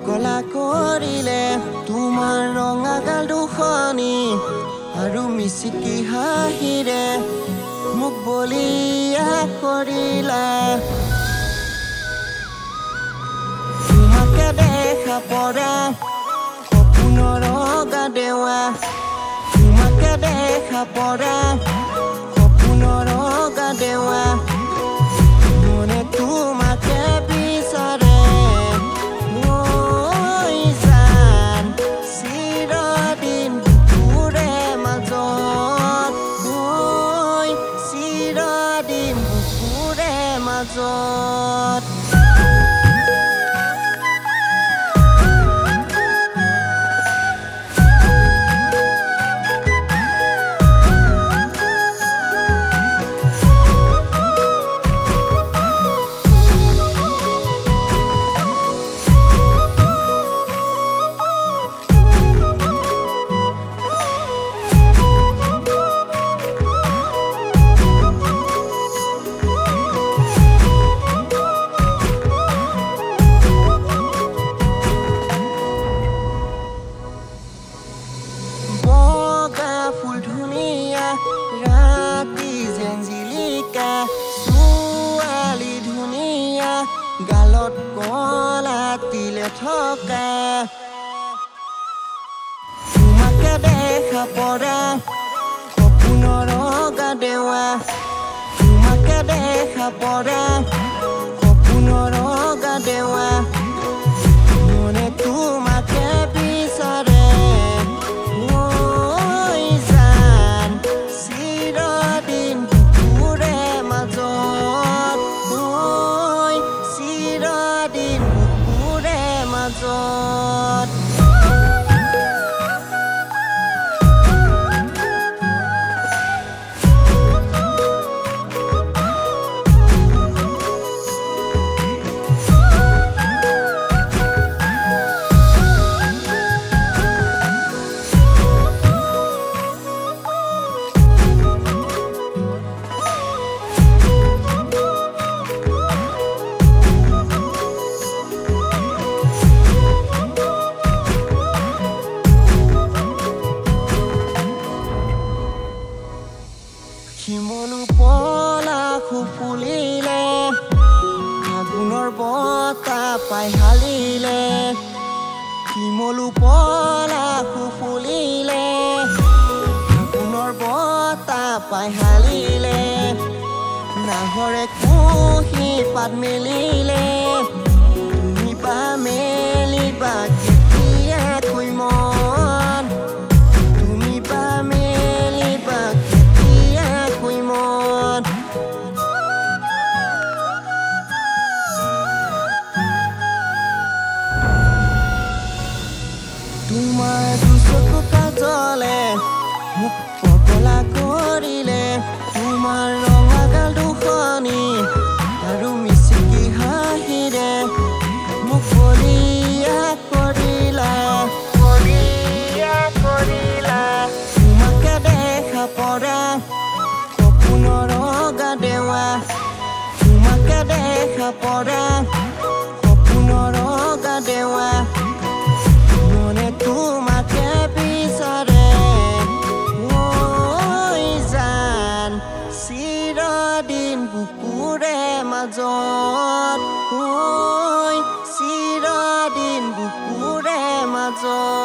পগলা কৰিলে তোমাৰ ৰঙা গাল দুখনি আৰু মিচিকি হাঁহিৰে মোক বলিয়া কৰিলা তোমাকে দেখা পৰা সপোনৰ ৰঙা দেৱা তোমাকে দেখা পৰা সপোনৰ ৰঙা দেৱা মনে তোমাকে বিচাৰে গালত কলা তিলে থকা তোমাকে দেখা পৰা সপোনৰ ৰঙা দেৱা তোমাকে দেখা পৰা সপোনৰ ৰঙা দেৱা মনে তোমাকে বিচাৰে জান চিৰদিন বুকুৰে মাজত চিৰদিন বুকুৰে মাজত শিমলু পলাশ ফুলিলে ফাগুনৰ বতাহ পাই হালিলে শিমলু পলাশ ফুলিলে ফাগুনৰ বতাহ পাই হালিলে নাহৰে কুহি পাত মেলিলে তুমি বা মেলিবা কেতিয়াকৈ মন তুমি বা মেলিবা তোমাৰ দুচকু কাজলে মোক পগলা কৰিলে তোমাৰ ৰঙা গাল দুখনি আৰু মিচিকি হাঁহিৰে মোক বলিয়া কৰিলা তোমাকে দেখা পৰা সপোনৰ ৰঙা দেৱা তোমাকে দেখা পৰা সপোনৰ ৰঙা দেৱা মনে তোমাকে বিচাৰে জান চিৰদিন বুকুৰে মাজত চিৰদিন বুকুৰে মাজত